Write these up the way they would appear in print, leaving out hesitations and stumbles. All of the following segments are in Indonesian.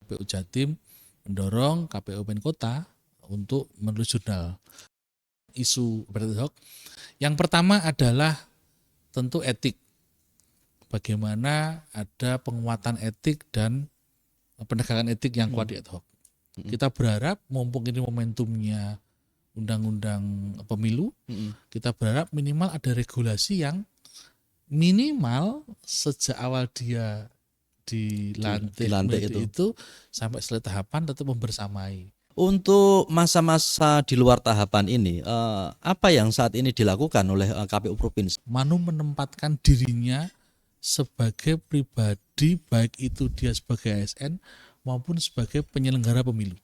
KPU Jatim mendorong KPU Kota untuk menulis jurnal isu ad hoc. Yang pertama adalah tentu etik. Bagaimana ada penguatan etik dan penegakan etik yang kuat di ad hoc. Kita berharap mumpung ini momentumnya undang-undang pemilu, kita berharap minimal ada regulasi yang minimal sejak awal dia dilantik itu sampai selesai tahapan tetap membersamai. Untuk masa-masa di luar tahapan ini, apa yang saat ini dilakukan oleh KPU Provinsi? Manu menempatkan dirinya sebagai pribadi, baik itu dia sebagai ASN maupun sebagai penyelenggara pemilu.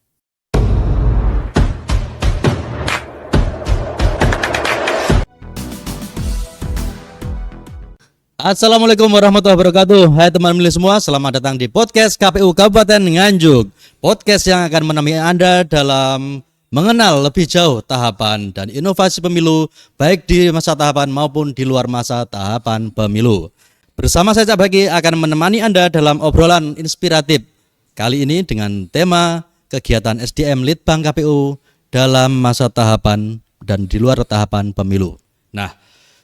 Assalamualaikum warahmatullahi wabarakatuh. Hai teman-teman semua, selamat datang di podcast KPU Kabupaten Nganjuk. Podcast yang akan menemani Anda dalam mengenal lebih jauh tahapan dan inovasi pemilu, baik di masa tahapan maupun di luar masa tahapan pemilu. Bersama saya Cak Bagi akan menemani Anda dalam obrolan inspiratif. Kali ini dengan tema kegiatan SDM Litbang KPU dalam masa tahapan dan di luar tahapan pemilu. Nah,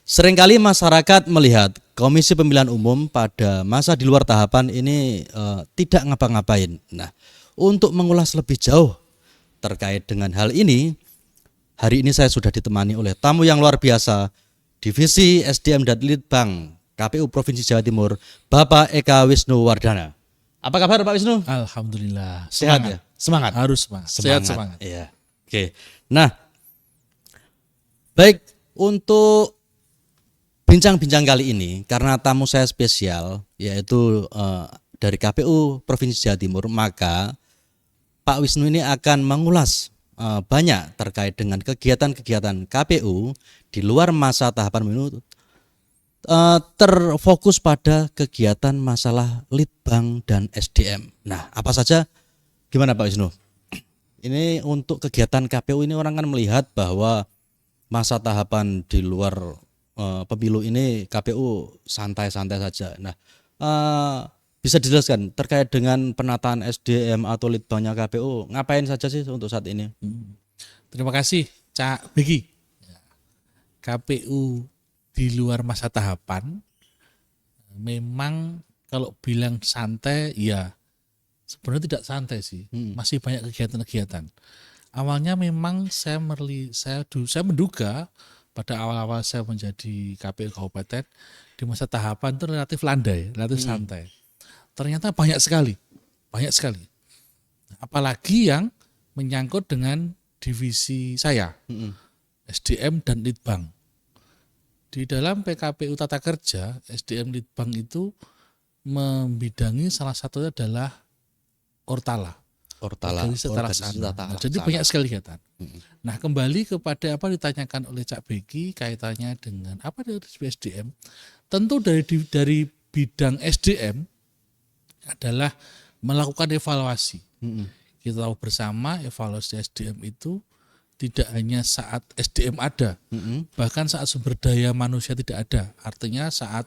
seringkali masyarakat melihat Komisi Pemilihan Umum pada masa di luar tahapan ini tidak ngapa-ngapain. Nah, untuk mengulas lebih jauh terkait dengan hal ini, hari ini saya sudah ditemani oleh tamu yang luar biasa, Divisi SDM dan Litbang KPU Provinsi Jawa Timur, Bapak Eka Wisnu Wardana. Apa kabar Pak Wisnu? Alhamdulillah. Sehat ya? Semangat. Harus semangat. Sehat semangat. Iya. Oke. Nah, baik, untuk bincang-bincang kali ini karena tamu saya spesial yaitu dari KPU Provinsi Jawa Timur, maka Pak Wisnu ini akan mengulas banyak terkait dengan kegiatan-kegiatan KPU di luar masa tahapan pemilu, terfokus pada kegiatan masalah Litbang dan SDM. Nah, apa saja? Gimana Pak Wisnu? Ini untuk kegiatan KPU ini orang kan melihat bahwa masa tahapan di luar pemilu ini KPU santai-santai saja. Nah, bisa dijelaskan terkait dengan penataan SDM atau Litbangnya KPU, ngapain saja sih untuk saat ini? Terima kasih Cak Begi. KPU di luar masa tahapan memang kalau bilang santai ya sebenarnya tidak santai sih. Masih banyak kegiatan-kegiatan. Awalnya memang saya menduga pada awal-awal saya menjadi KPU Kabupaten di masa tahapan itu relatif landai, relatif santai. Ternyata banyak sekali. Apalagi yang menyangkut dengan divisi saya, SDM dan Litbang. Di dalam PKPU Tata Kerja, SDM Litbang itu membidangi salah satunya adalah Ortala. Organisasi Tata Laksana. Jadi banyak sekali kegiatan. Nah, kembali kepada apa ditanyakan oleh Cak Begi kaitannya dengan apa dari SDM. Tentu dari bidang SDM adalah melakukan evaluasi. Kita tahu bersama evaluasi SDM itu tidak hanya saat SDM ada, bahkan saat sumber daya manusia tidak ada. Artinya saat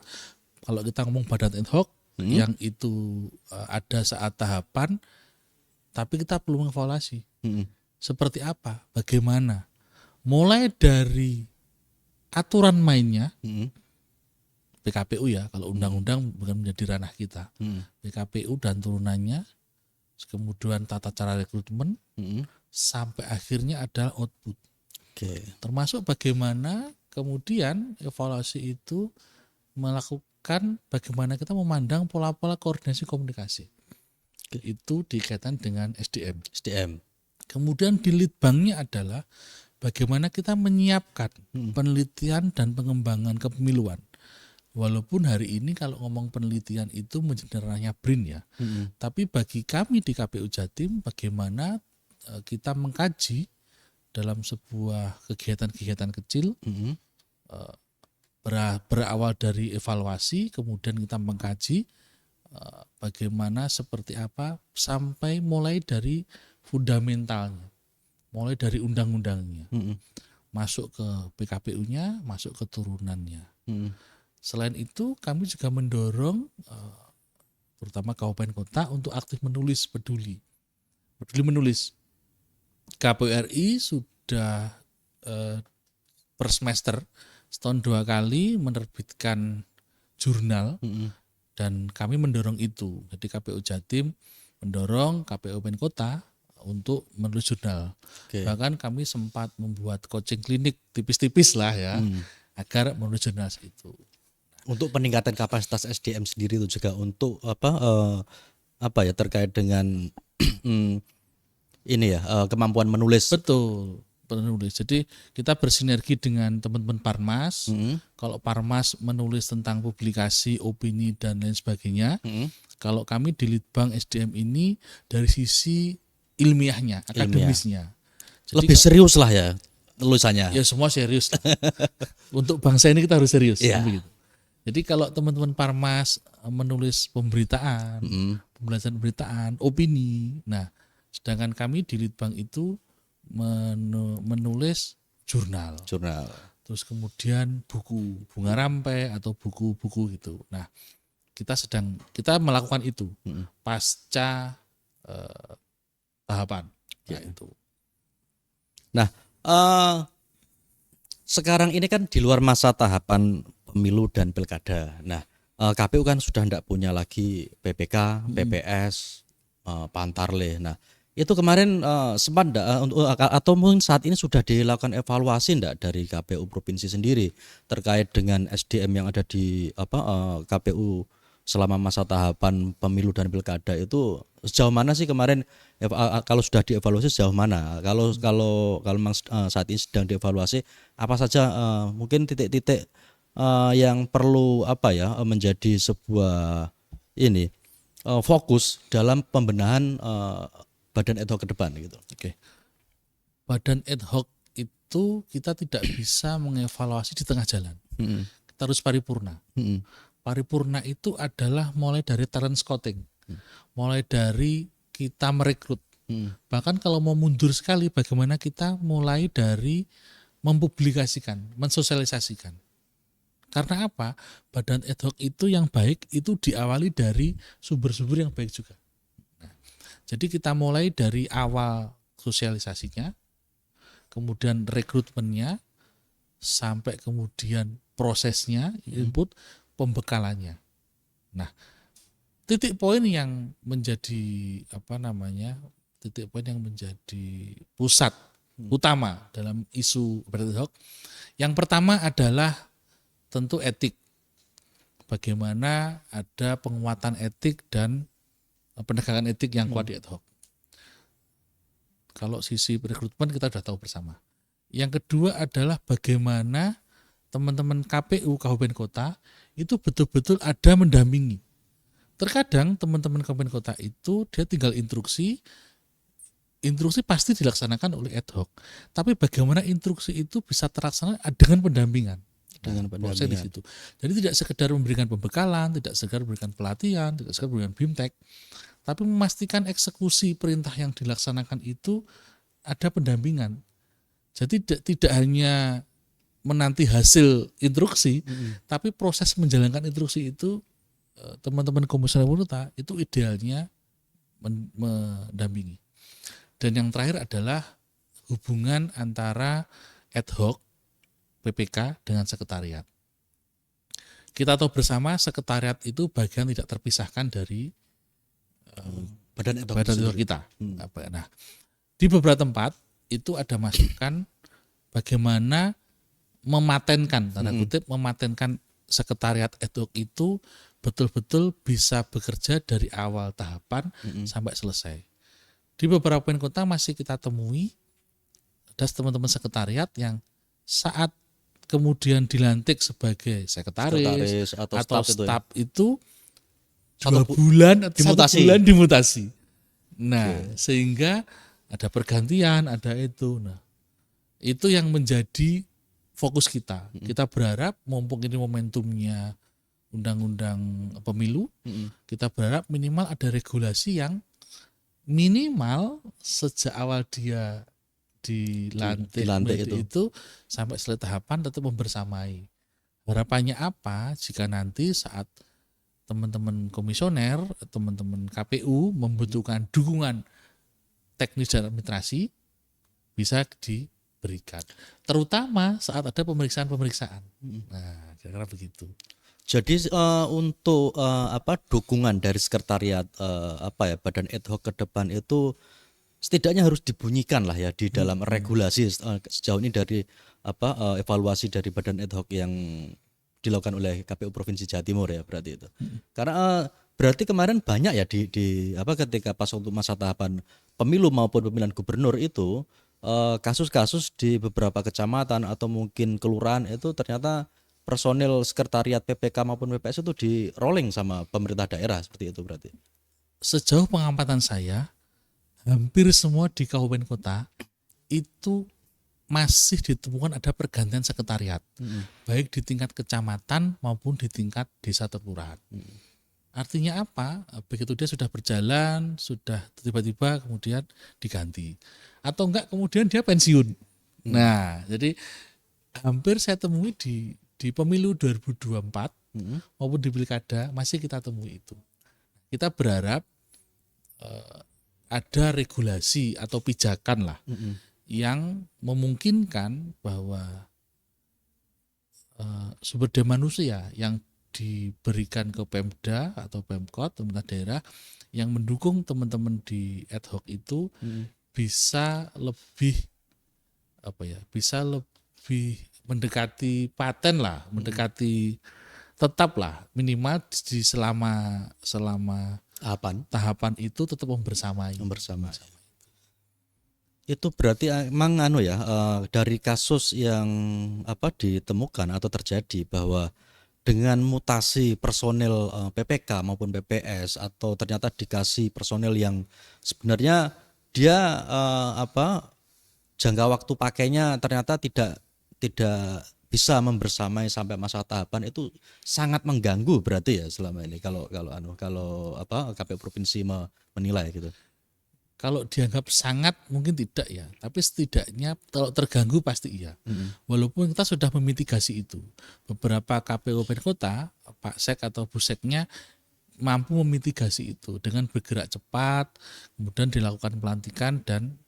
kalau kita ngomong badan ad hoc yang itu ada saat tahapan, tapi kita perlu mengevaluasi seperti apa, bagaimana, mulai dari aturan mainnya, PKPU ya, kalau undang-undang bukan menjadi ranah kita, PKPU dan turunannya, kemudian tata cara rekrutmen, sampai akhirnya adalah output. Termasuk bagaimana kemudian evaluasi itu melakukan bagaimana kita memandang pola-pola koordinasi komunikasi. Itu dikaitkan dengan SDM. Kemudian di Litbangnya adalah bagaimana kita menyiapkan penelitian dan pengembangan kepemiluan. Walaupun hari ini kalau ngomong penelitian itu menjadi ranahnya BRIN ya. Tapi bagi kami di KPU Jatim bagaimana kita mengkaji dalam sebuah kegiatan-kegiatan kecil berawal dari evaluasi, kemudian kita mengkaji bagaimana seperti apa sampai mulai dari fundamentalnya, mulai dari undang-undangnya, masuk ke PKPU-nya, masuk ke turunannya. Selain itu kami juga mendorong terutama kabupaten kota untuk aktif menulis peduli menulis. KPU RI sudah per semester setahun 2 kali menerbitkan jurnal dan kami mendorong itu. Jadi KPU Jatim mendorong KPU Kabupaten Kota untuk menulis jurnal. Bahkan kami sempat membuat coaching klinik tipis-tipis lah ya agar menulis jurnal itu. Untuk peningkatan kapasitas SDM sendiri itu juga untuk apa ya terkait dengan ini ya kemampuan menulis. Betul, penulis. Jadi kita bersinergi dengan teman-teman Parmas. Kalau Parmas menulis tentang publikasi, opini dan lain sebagainya. Kalau kami di Litbang SDM ini dari sisi ilmiahnya, akademisnya. Jadi lebih serius lah ya tulisannya. Ya semua serius. Untuk bangsa ini kita harus serius. Yeah. Begitu. Jadi kalau teman-teman Parmas menulis pemberitaan, pembelajaran pemberitaan, opini. Nah, sedangkan kami di Litbang itu menulis jurnal. Terus kemudian buku bunga rampai atau buku-buku gitu. Nah, kita melakukan itu pasca tahapan. Nah, itu. Nah, sekarang ini kan di luar masa tahapan pemilu dan pilkada. Nah, KPU kan sudah tidak punya lagi PPK, PPS, Pantarleh. Nah, itu kemarin sempat atau mungkin saat ini sudah dilakukan evaluasi enggak dari KPU provinsi sendiri terkait dengan SDM yang ada di KPU selama masa tahapan pemilu dan pilkada itu sejauh mana sih kemarin kalau sudah dievaluasi sejauh mana? Kalau memang saat ini sedang dievaluasi apa saja mungkin titik-titik yang perlu menjadi sebuah fokus dalam pembenahan badan ad hoc ke depan gitu. Oke. Badan ad hoc itu kita tidak bisa mengevaluasi di tengah jalan. Kita harus paripurna. Paripurna itu adalah mulai dari talent scouting, mulai dari kita merekrut. Bahkan kalau mau mundur sekali, bagaimana kita mulai dari mempublikasikan, mensosialisasikan. Karena apa? Badan ad hoc itu yang baik itu diawali dari sumber-sumber yang baik juga. Nah, jadi kita mulai dari awal sosialisasinya, kemudian rekrutmennya, sampai kemudian prosesnya, input, pembekalannya. Nah, titik poin yang menjadi titik poin yang menjadi pusat utama dalam isu badan ad hoc. Yang pertama adalah tentu etik. Bagaimana ada penguatan etik dan penegakan etik yang kuat di ad hoc. Kalau sisi rekrutmen kita sudah tahu bersama. Yang kedua adalah bagaimana teman-teman KPU Kabupaten Kota itu betul-betul ada mendampingi. Terkadang teman-teman Kabupaten Kota itu dia tinggal instruksi pasti dilaksanakan oleh ad hoc. Tapi bagaimana instruksi itu bisa terlaksana dengan pendampingan. Proses di situ. Jadi tidak sekedar memberikan pembekalan, tidak sekedar memberikan pelatihan, tidak sekedar memberikan BIMTEK, tapi memastikan eksekusi perintah yang dilaksanakan itu ada pendampingan. Jadi tidak hanya menanti hasil instruksi, tapi proses menjalankan instruksi itu teman-teman komisioner pemerintah itu idealnya mendampingi. Dan yang terakhir adalah hubungan antara ad hoc PPK dengan sekretariat. Kita tahu bersama sekretariat itu bagian tidak terpisahkan dari badan ad hoc kita. Nah, di beberapa tempat itu ada masukan bagaimana mematenkan, tanda kutip, mematenkan sekretariat ad hoc itu betul-betul bisa bekerja dari awal tahapan sampai selesai. Di beberapa kota masih kita temui ada teman-teman sekretariat yang saat kemudian dilantik sebagai sekretaris atau staf itu 2 bulan atau 1 bulan dimutasi. Nah, sehingga ada pergantian, ada itu. Nah, itu yang menjadi fokus kita. Kita berharap mumpung ini momentumnya undang-undang pemilu, kita berharap minimal ada regulasi yang minimal sejak awal dia dilantik itu sampai selesai tahapan tetap membersamai. Harapannya apa jika nanti saat teman-teman komisioner, teman-teman KPU membutuhkan dukungan teknis dan administrasi, bisa diberikan. Terutama saat ada pemeriksaan-pemeriksaan. Nah, kira-kira begitu. Jadi untuk dukungan dari sekretariat badan ad hoc ke depan itu setidaknya harus dibunyikan lah ya di dalam regulasi sejauh ini dari evaluasi dari badan ad hoc yang dilakukan oleh KPU Provinsi Jawa Timur ya berarti itu. Karena berarti kemarin banyak ya ketika pas untuk masa tahapan pemilu maupun pemilihan gubernur itu kasus-kasus di beberapa kecamatan atau mungkin kelurahan itu ternyata personil sekretariat PPK maupun PPS itu di rolling sama pemerintah daerah seperti itu berarti. Sejauh pengamatan saya, hampir semua di kabupaten kota itu masih ditemukan ada pergantian sekretariat, baik di tingkat kecamatan maupun di tingkat desa atau kelurahan. Artinya apa? Begitu dia sudah berjalan, sudah tiba-tiba kemudian diganti, atau enggak kemudian dia pensiun. Nah, jadi hampir saya temui di pemilu 2024 maupun di pilkada masih kita temui itu. Kita berharap ada regulasi atau pijakan lah yang memungkinkan bahwa sumber daya manusia yang diberikan ke Pemda atau Pemkot, pemerintah daerah yang mendukung teman-teman di ad hoc itu bisa lebih mendekati paten lah, mendekati tetap lah minimal di selama tahapan itu tetap membersamai. Itu berarti emang dari kasus yang ditemukan atau terjadi bahwa dengan mutasi personil PPK maupun PPS atau ternyata dikasih personil yang sebenarnya dia jangka waktu pakainya ternyata tidak bisa membersamai sampai masa tahapan, itu sangat mengganggu berarti ya selama ini kalau KPU provinsi menilai gitu. Kalau dianggap sangat mungkin tidak ya, tapi setidaknya kalau terganggu pasti iya. Walaupun kita sudah memitigasi itu. Beberapa KPU kabupaten kota, Pak Sek atau Bu Seknya mampu memitigasi itu dengan bergerak cepat, kemudian dilakukan pelantikan dan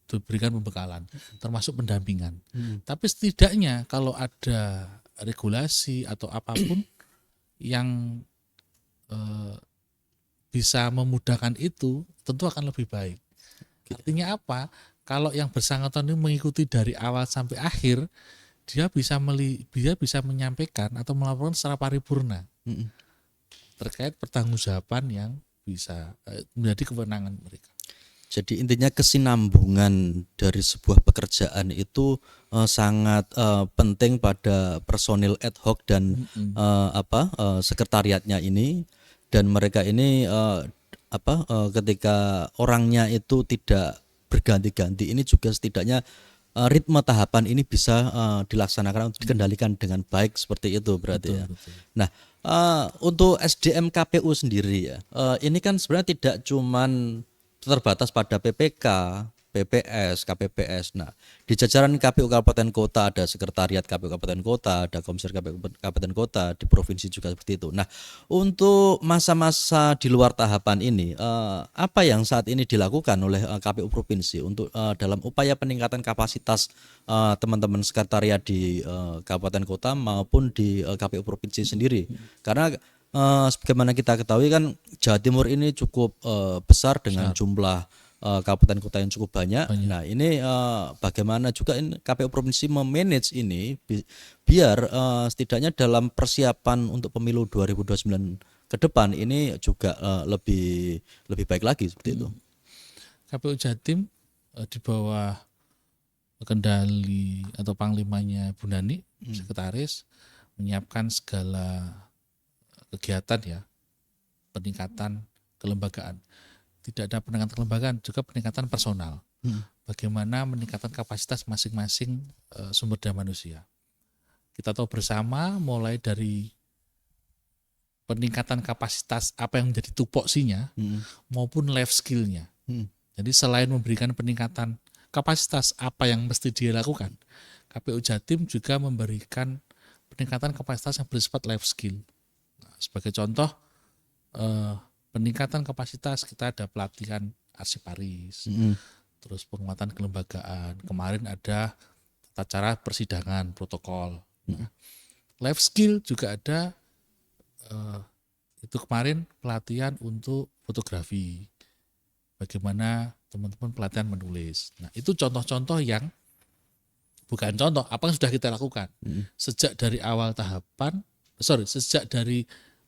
diberikan pembekalan, termasuk pendampingan. Tapi setidaknya kalau ada regulasi atau apapun yang bisa memudahkan itu, tentu akan lebih baik. Artinya apa? Kalau yang bersangkutan ini mengikuti dari awal sampai akhir, dia bisa menyampaikan atau melaporkan secara paripurna terkait pertanggungjawaban yang bisa menjadi kewenangan mereka. Jadi intinya kesinambungan dari sebuah pekerjaan itu sangat penting pada personil ad hoc dan sekretariatnya ini, dan mereka ini ketika orangnya itu tidak berganti-ganti ini juga setidaknya ritme tahapan ini bisa dilaksanakan untuk dikendalikan dengan baik seperti itu berarti. Betul, ya. Betul. Nah, untuk SDM KPU sendiri ya, ini kan sebenarnya tidak cuman terbatas pada PPK, PPS, KPPS. Nah, di jajaran KPU Kabupaten Kota ada sekretariat KPU Kabupaten Kota, ada komisaris KPU Kabupaten Kota, di provinsi juga seperti itu. Nah, untuk masa-masa di luar tahapan ini, apa yang saat ini dilakukan oleh KPU provinsi untuk dalam upaya peningkatan kapasitas teman-teman sekretariat di Kabupaten Kota maupun di KPU provinsi sendiri? Karena sebagaimana kita ketahui kan Jawa Timur ini cukup besar dengan jumlah kabupaten kota yang cukup banyak. Nah ini bagaimana juga KPU provinsi memanage ini biar setidaknya dalam persiapan untuk pemilu 2029 ke depan ini juga lebih baik lagi seperti itu. KPU Jatim di bawah kendali atau panglimanya Bu Nani, sekretaris, menyiapkan segala kegiatan ya, peningkatan kelembagaan. Tidak ada peningkatan kelembagaan, juga peningkatan personal. Bagaimana meningkatkan kapasitas masing-masing sumber daya manusia. Kita tahu bersama mulai dari peningkatan kapasitas apa yang menjadi tupoksinya maupun life skill-nya. Jadi selain memberikan peningkatan kapasitas apa yang mesti dia lakukan, KPU Jatim juga memberikan peningkatan kapasitas yang bersifat life skill. Sebagai contoh, peningkatan kapasitas, kita ada pelatihan arsiparis, terus penguatan kelembagaan. Kemarin ada tata cara persidangan, protokol. Nah, life skill juga ada, itu kemarin pelatihan untuk fotografi. Bagaimana teman-teman pelatihan menulis. Nah, itu contoh-contoh yang bukan contoh, apa yang sudah kita lakukan sejak dari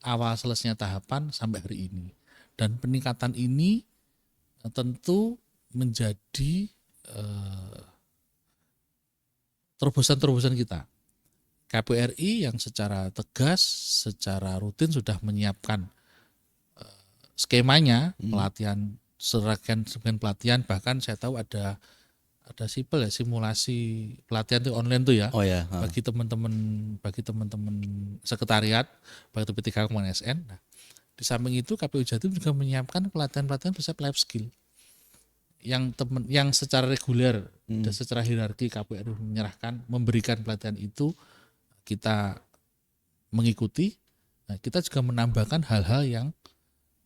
awal selesainya tahapan sampai hari ini. Dan peningkatan ini tentu menjadi terobosan-terobosan kita. KPU RI yang secara tegas, secara rutin sudah menyiapkan skemanya pelatihan, serangkaian pelatihan, bahkan saya tahu ada sipil ya, simulasi pelatihan itu online tuh ya. Oh ya. Bagi teman-teman sekretariat, bagi P3K SN. Nah, di samping itu KPU Jatim juga menyiapkan pelatihan-pelatihan bersifat life skill yang secara reguler dan secara hierarki KPU RI memberikan pelatihan itu, kita mengikuti. Nah, kita juga menambahkan hal-hal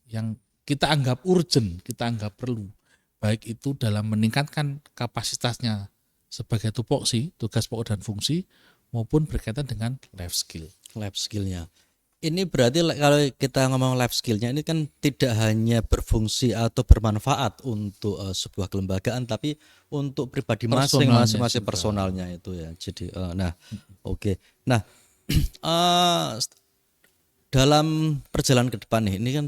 yang kita anggap urgent, kita anggap perlu, baik itu dalam meningkatkan kapasitasnya sebagai tupoksi, tugas pokok dan fungsi, maupun berkaitan dengan life skill. Life skillnya. Ini berarti kalau kita ngomong life skillnya ini kan tidak hanya berfungsi atau bermanfaat untuk sebuah kelembagaan, tapi untuk pribadi masing-masing personalnya itu ya. Jadi oke. Nah, dalam perjalanan ke depan nih, ini kan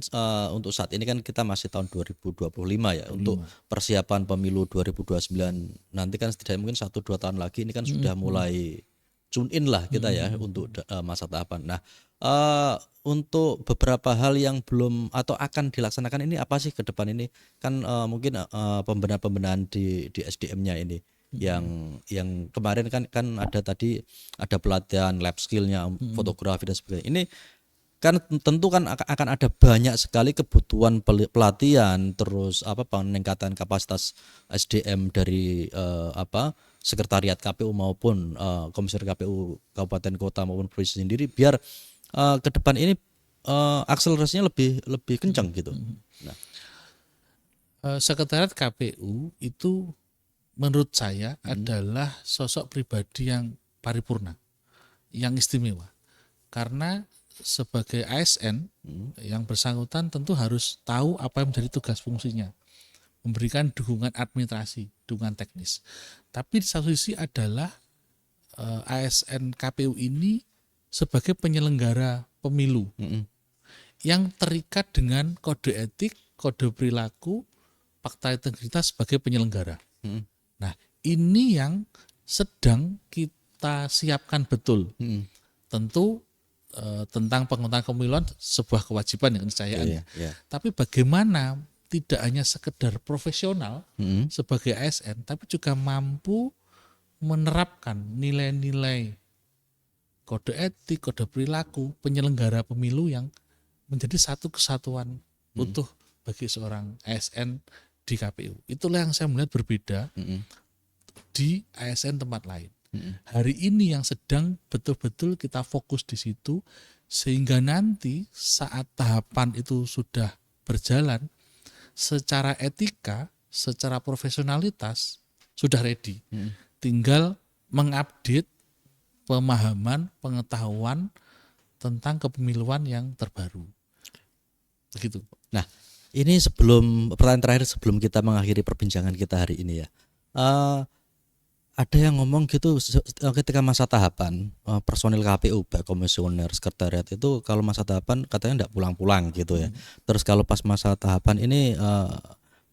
untuk saat ini kan kita masih tahun 2025 ya, untuk persiapan pemilu 2029 nanti kan setidaknya mungkin 1-2 tahun lagi ini kan sudah mulai tune in lah kita ya untuk masa tahapan. Nah, untuk beberapa hal yang belum atau akan dilaksanakan ini apa sih ke depan ini? Kan mungkin pembenahan-pembenahan di SDM-nya ini yang kemarin kan ada tadi ada pelatihan lab skill-nya, fotografi dan sebagainya. Ini kan tentu kan akan ada banyak sekali kebutuhan pelatihan, terus peningkatan kapasitas SDM dari sekretariat KPU maupun komisioner KPU kabupaten kota maupun provinsi sendiri, biar ke depan ini akselerasinya lebih kencang gitu. Nah, sekretariat KPU itu menurut saya adalah sosok pribadi yang paripurna, yang istimewa, karena sebagai ASN yang bersangkutan tentu harus tahu apa yang menjadi tugas fungsinya, memberikan dukungan administrasi, dukungan teknis. Tapi di satu sisi adalah ASN KPU ini sebagai penyelenggara pemilu yang terikat dengan kode etik, kode perilaku, fakta integritas sebagai penyelenggara. Nah, ini yang sedang kita siapkan betul. Tentu tentang pengetahuan kepemiluan sebuah kewajiban yang keniscayaan. Tapi bagaimana tidak hanya sekedar profesional sebagai ASN, tapi juga mampu menerapkan nilai-nilai kode etik, kode perilaku penyelenggara pemilu yang menjadi satu kesatuan utuh bagi seorang ASN di KPU. Itulah yang saya melihat berbeda di ASN tempat lain. Hari ini yang sedang betul-betul kita fokus di situ, sehingga nanti saat tahapan itu sudah berjalan, secara etika, secara profesionalitas sudah ready. Tinggal mengupdate pemahaman, pengetahuan tentang kepemiluan yang terbaru. Begitu. Nah, ini pertanyaan terakhir sebelum kita mengakhiri perbincangan kita hari ini ya. Ada yang ngomong gitu ketika masa tahapan personil KPU, baik komisioner, sekretariat itu kalau masa tahapan katanya enggak pulang-pulang gitu ya. Terus kalau pas masa tahapan ini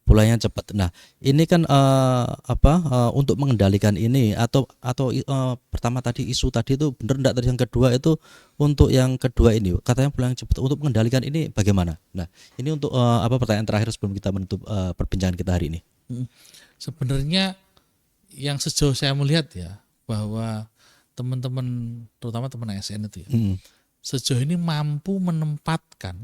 pulangnya cepat. Nah, ini kan untuk mengendalikan ini atau pertama tadi isu tadi itu benar enggak, tadi yang kedua itu untuk yang kedua ini katanya pulang cepat, untuk mengendalikan ini bagaimana? Nah, ini untuk pertanyaan terakhir sebelum kita menutup perbincangan kita hari ini. Sebenarnya yang sejauh saya melihat ya, bahwa teman-teman terutama teman ASN itu ya, sejauh ini mampu menempatkan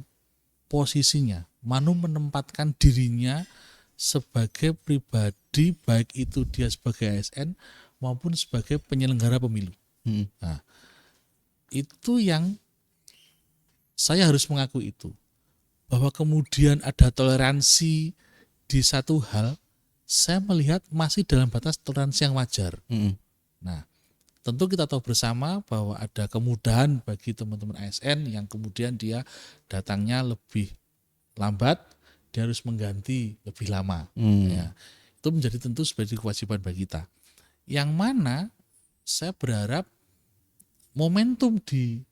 posisinya, menempatkan dirinya sebagai pribadi, baik itu dia sebagai ASN maupun sebagai penyelenggara pemilu. Nah, itu yang saya harus mengakui itu. bahwa kemudian ada toleransi di satu hal, saya melihat masih dalam batas toleransi yang wajar. Nah, tentu kita tahu bersama bahwa ada kemudahan bagi teman-teman ASN yang kemudian dia datangnya lebih lambat, dia harus mengganti lebih lama. Ya, itu menjadi tentu sebagai kewajiban bagi kita. Yang mana saya berharap momentum di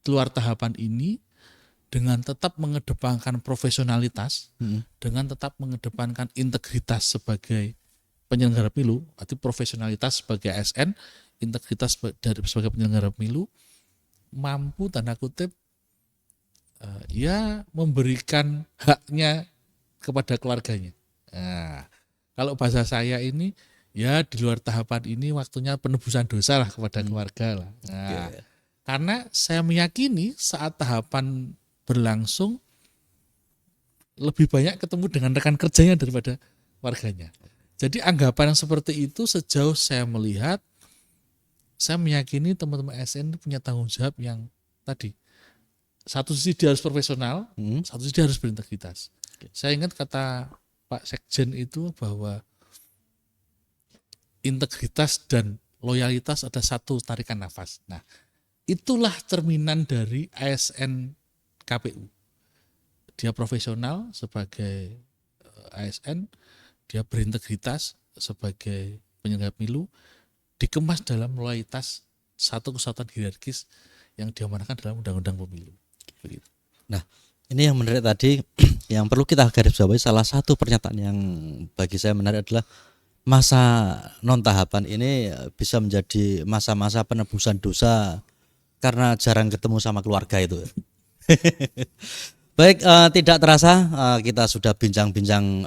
luar tahapan ini dengan tetap mengedepankan profesionalitas, dengan tetap mengedepankan integritas sebagai penyelenggara pemilu, arti profesionalitas sebagai ASN, integritas sebagai penyelenggara pemilu, mampu tanda kutip ya memberikan haknya kepada keluarganya. Nah, kalau bahasa saya ini ya di luar tahapan ini waktunya penebusan dosa lah kepada keluarga lah. Nah, karena saya meyakini saat tahapan berlangsung lebih banyak ketemu dengan rekan kerjanya daripada keluarganya. Jadi anggapan yang seperti itu sejauh saya melihat, saya meyakini teman-teman ASN punya tanggung jawab yang tadi. Satu sisi dia harus profesional, satu sisi dia harus berintegritas. Saya ingat kata Pak Sekjen itu bahwa integritas dan loyalitas ada satu tarikan nafas. Nah, itulah cerminan dari ASN KPU. Dia profesional sebagai ASN, dia berintegritas sebagai penyelenggara pemilu, dikemas dalam loyalitas satu kesatuan hierarkis yang diamanahkan dalam undang-undang pemilu. Begitu. Nah, ini yang menarik tadi, yang perlu kita garis bawahi, salah satu pernyataan yang bagi saya menarik adalah masa non tahapan ini bisa menjadi masa-masa penebusan dosa karena jarang ketemu sama keluarga itu. Baik, tidak terasa kita sudah bincang-bincang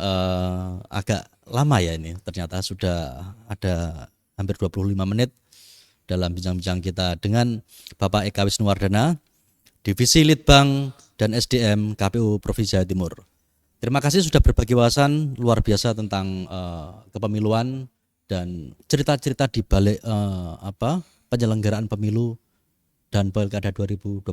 agak lama ya ini. Ternyata sudah ada hampir 25 menit dalam bincang-bincang kita dengan Bapak Eka Wisnuwardana, Divisi Litbang dan SDM KPU Provinsi Jawa Timur. Terima kasih sudah berbagi wawasan luar biasa tentang kepemiluan dan cerita-cerita di balik penyelenggaraan pemilu dan Pilkada 2024.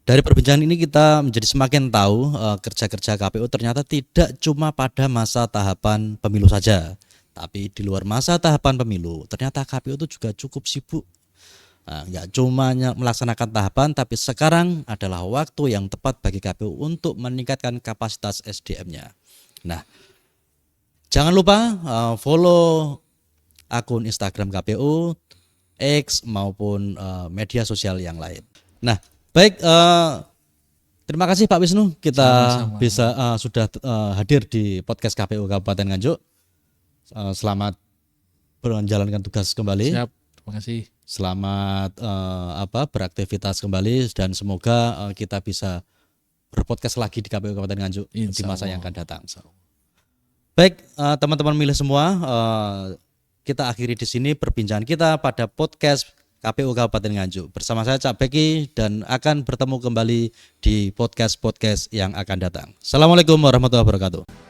Dari perbincangan ini kita menjadi semakin tahu kerja-kerja KPU ternyata tidak cuma pada masa tahapan pemilu saja, tapi di luar masa tahapan pemilu ternyata KPU itu juga cukup sibuk. Nggak cuma melaksanakan tahapan, tapi sekarang adalah waktu yang tepat bagi KPU untuk meningkatkan kapasitas SDM-nya. Nah, jangan lupa follow akun Instagram KPU, X maupun media sosial yang lain. Nah, baik, terima kasih Pak Wisnu, kita Sama-sama. bisa sudah hadir di podcast KPU Kabupaten Nganjuk. Selamat menjalankan tugas kembali. Siap, terima kasih. Selamat beraktivitas kembali dan semoga kita bisa berpodcast lagi di KPU Kabupaten Nganjuk di masa yang akan datang. Baik, teman-teman milih semua, kita akhiri di sini perbincangan kita pada podcast KPU Kabupaten Nganjuk. Bersama saya Cak Beki dan akan bertemu kembali di podcast-podcast yang akan datang. Assalamualaikum warahmatullahi wabarakatuh.